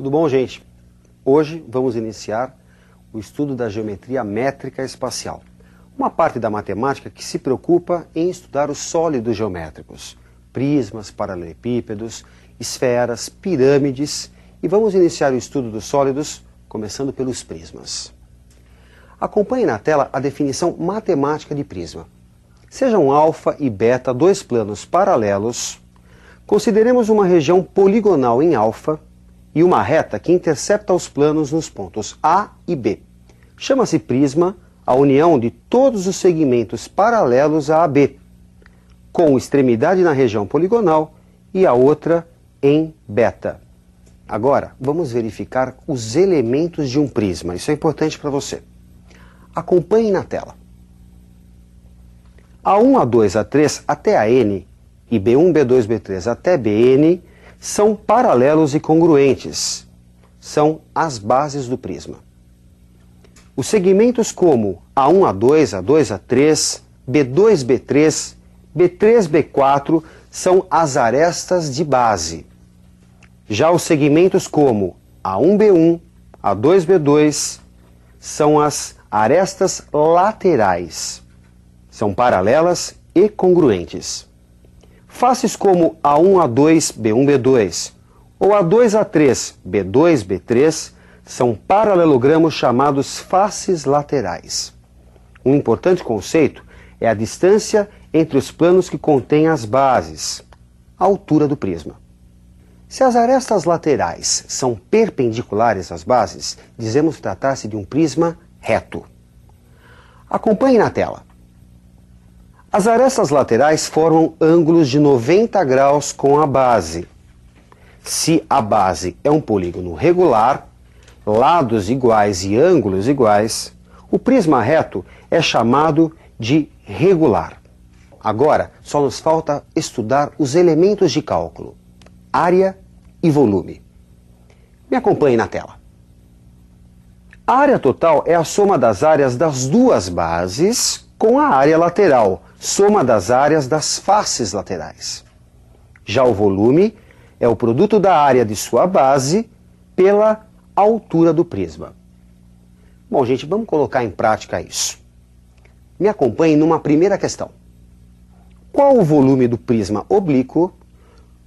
Tudo bom, gente? Hoje vamos iniciar o estudo da geometria métrica espacial, uma parte da matemática que se preocupa em estudar os sólidos geométricos, prismas, paralelepípedos, esferas, pirâmides, e vamos iniciar o estudo dos sólidos começando pelos prismas. Acompanhe na tela a definição matemática de prisma. Sejam alfa e beta dois planos paralelos, consideremos uma região poligonal em alfa e uma reta que intercepta os planos nos pontos A e B. Chama-se prisma a união de todos os segmentos paralelos a AB, com extremidade na região poligonal e a outra em beta. Agora, vamos verificar os elementos de um prisma. Isso é importante para você. Acompanhe na tela. A1, A2, A3 até a N e B1, B2, B3 até Bn são paralelos e congruentes. São as bases do prisma. Os segmentos como A1, A2, A2, A3, B2, B3, B3, B4 são as arestas de base. Já os segmentos como A1, B1, A2, B2 são as arestas laterais. São paralelas e congruentes. Faces como A1, A2, B1, B2 ou A2, A3, B2, B3 são paralelogramos chamados faces laterais. Um importante conceito é a distância entre os planos que contêm as bases, a altura do prisma. Se as arestas laterais são perpendiculares às bases, dizemos tratar-se de um prisma reto. Acompanhe na tela. As arestas laterais formam ângulos de 90 graus com a base. Se a base é um polígono regular, lados iguais e ângulos iguais, o prisma reto é chamado de regular. Agora, só nos falta estudar os elementos de cálculo, área e volume. Me acompanhe na tela. A área total é a soma das áreas das duas bases com a área lateral, soma das áreas das faces laterais. Já o volume é o produto da área de sua base pela altura do prisma. Bom, gente, vamos colocar em prática isso. Me acompanhe numa primeira questão. Qual o volume do prisma oblíquo,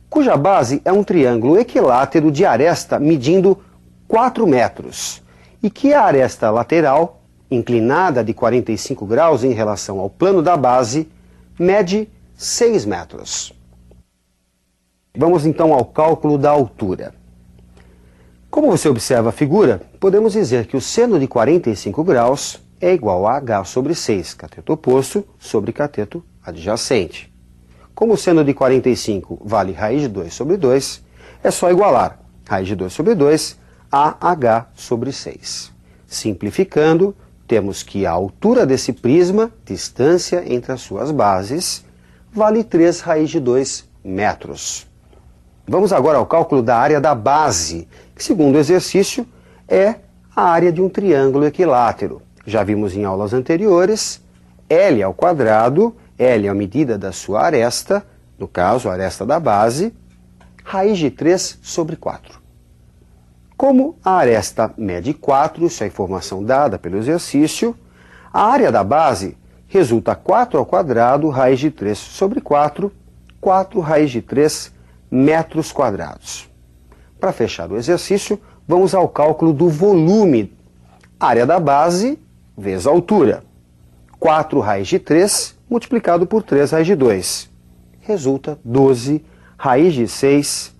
cuja base é um triângulo equilátero de aresta medindo 4 metros, e que a aresta lateral, inclinada de 45 graus em relação ao plano da base, mede 6 metros. Vamos então ao cálculo da altura. Como você observa a figura, podemos dizer que o seno de 45 graus é igual a h sobre 6, cateto oposto sobre cateto adjacente. Como o seno de 45 vale raiz de 2 sobre 2, é só igualar raiz de 2 sobre 2 a h sobre 6. Simplificando, temos que a altura desse prisma, distância entre as suas bases, vale 3 raiz de 2 metros. Vamos agora ao cálculo da área da base, que segundo o exercício é a área de um triângulo equilátero. Já vimos em aulas anteriores, L ao quadrado, L é a medida da sua aresta, no caso a aresta da base, raiz de 3 sobre 4. Como a aresta mede 4, isso é a informação dada pelo exercício, a área da base resulta 4 ao quadrado, raiz de 3 sobre 4, 4 raiz de 3 metros quadrados. Para fechar o exercício, vamos ao cálculo do volume. Área da base vezes a altura. 4 raiz de 3 multiplicado por 3 raiz de 2. Resulta 12 raiz de 6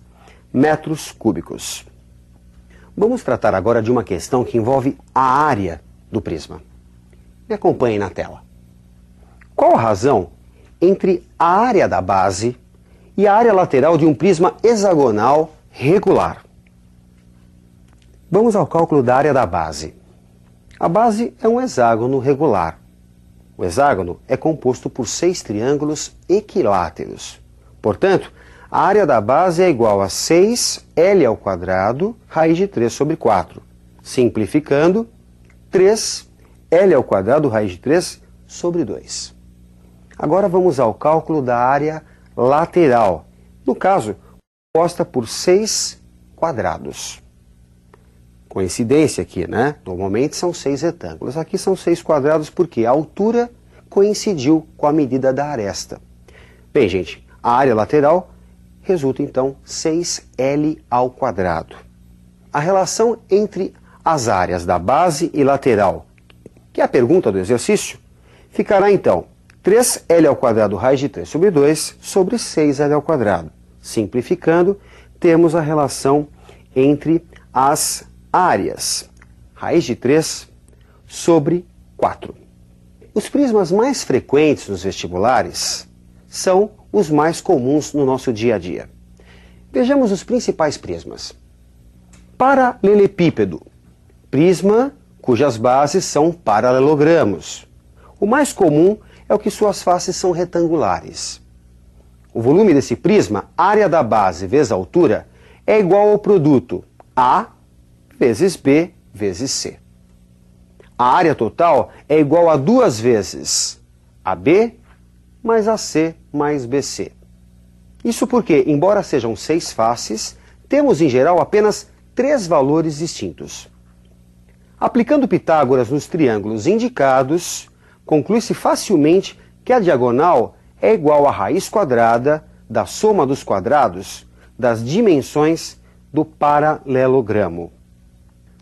metros cúbicos. Vamos tratar agora de uma questão que envolve a área do prisma. Me acompanhe na tela. Qual a razão entre a área da base e a área lateral de um prisma hexagonal regular? Vamos ao cálculo da área da base. A base é um hexágono regular. O hexágono é composto por 6 triângulos equiláteros. Portanto, a área da base é igual a 6L ao quadrado, raiz de 3 sobre 4. Simplificando, 3L ao quadrado, raiz de 3 sobre 2. Agora vamos ao cálculo da área lateral. No caso, composta por 6 quadrados. Coincidência aqui, né? Normalmente são 6 retângulos. Aqui são 6 quadrados porque a altura coincidiu com a medida da aresta. Bem, gente, a área lateral resulta então 6L ao quadrado. A relação entre as áreas da base e lateral, que é a pergunta do exercício, ficará então 3L ao quadrado raiz de 3 sobre 2 sobre 6L ao quadrado. Simplificando, temos a relação entre as áreas. Raiz de 3 sobre 4. Os prismas mais frequentes nos vestibulares são os mais comuns no nosso dia a dia. Vejamos os principais prismas. Paralelepípedo. Prisma cujas bases são paralelogramos. O mais comum é o que suas faces são retangulares. O volume desse prisma, área da base vezes a altura, é igual ao produto A vezes B vezes C. A área total é igual a 2 vezes AB mais AC mais BC. Isso porque, embora sejam 6 faces, temos em geral apenas 3 valores distintos. Aplicando Pitágoras nos triângulos indicados, conclui-se facilmente que a diagonal é igual à raiz quadrada da soma dos quadrados das dimensões do paralelogramo.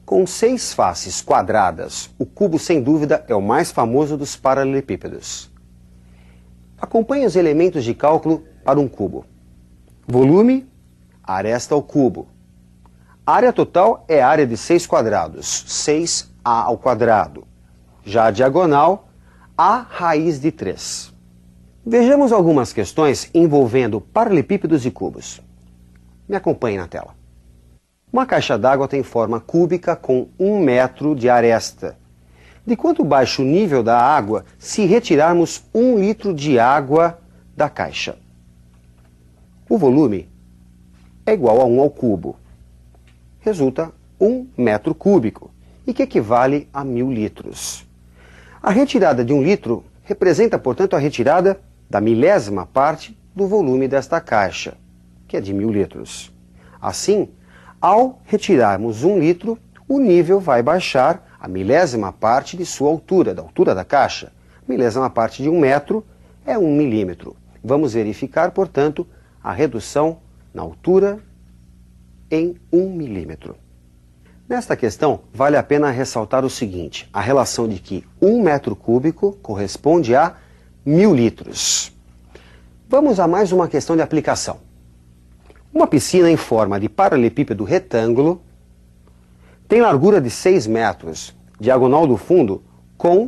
Com 6 faces quadradas, o cubo sem dúvida é o mais famoso dos paralelepípedos. Acompanhe os elementos de cálculo para um cubo. Volume, aresta ao cubo. Área total é a área de 6 quadrados, 6A ao quadrado. Já a diagonal, A raiz de 3. Vejamos algumas questões envolvendo paralelepípedos e cubos. Me acompanhe na tela. Uma caixa d'água tem forma cúbica com 1 metro de aresta. De quanto baixa o nível da água se retirarmos 1 litro de água da caixa? O volume é igual a 1 ao cubo. Resulta 1 metro cúbico, e que equivale a 1000 litros. A retirada de 1 litro representa, portanto, a retirada da milésima parte do volume desta caixa, que é de 1000 litros. Assim, ao retirarmos 1 litro, o nível vai baixar a milésima parte de sua altura, da altura da caixa. A milésima parte de 1 metro é 1 milímetro. Vamos verificar, portanto, a redução na altura em 1 milímetro. Nesta questão, vale a pena ressaltar o seguinte, a relação de que 1 metro cúbico corresponde a 1000 litros. Vamos a mais uma questão de aplicação. Uma piscina em forma de paralelepípedo retângulo tem largura de 6 metros, diagonal do fundo com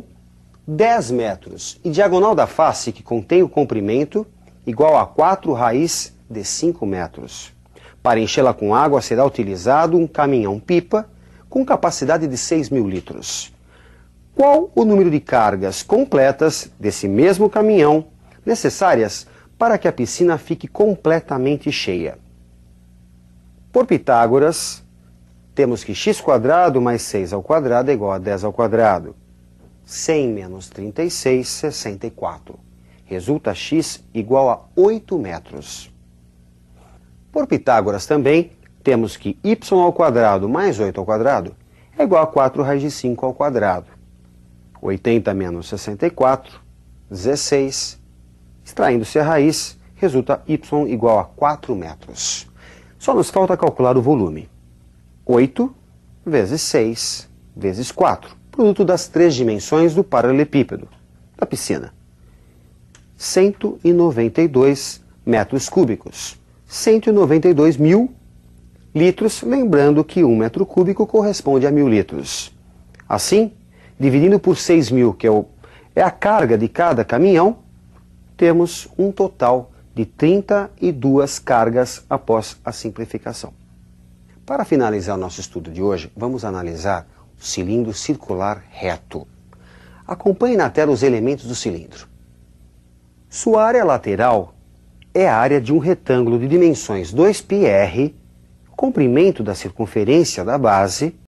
10 metros e diagonal da face, que contém o comprimento, igual a 4 raiz de 5 metros. Para enchê-la com água será utilizado um caminhão-pipa com capacidade de 6.000 litros. Qual o número de cargas completas desse mesmo caminhão necessárias para que a piscina fique completamente cheia? Por Pitágoras, temos que x² mais 6 ao quadrado é igual a 10 ao quadrado. 100 menos 36, 64. Resulta x igual a 8 metros. Por Pitágoras também, temos que y² mais 8 ao quadrado é igual a 4 raiz de 5 ao quadrado. 80 menos 64, 16. Extraindo-se a raiz, resulta y igual a 4 metros. Só nos falta calcular o volume. 8 vezes 6 vezes 4, produto das 3 dimensões do paralelepípedo, da piscina. 192 metros cúbicos. 192 mil litros, lembrando que 1 metro cúbico corresponde a 1000 litros. Assim, dividindo por 6.000, que é a carga de cada caminhão, temos um total de 32 cargas após a simplificação. Para finalizar o nosso estudo de hoje, vamos analisar o cilindro circular reto. Acompanhe na tela os elementos do cilindro. Sua área lateral é a área de um retângulo de dimensões 2πr, comprimento da circunferência da base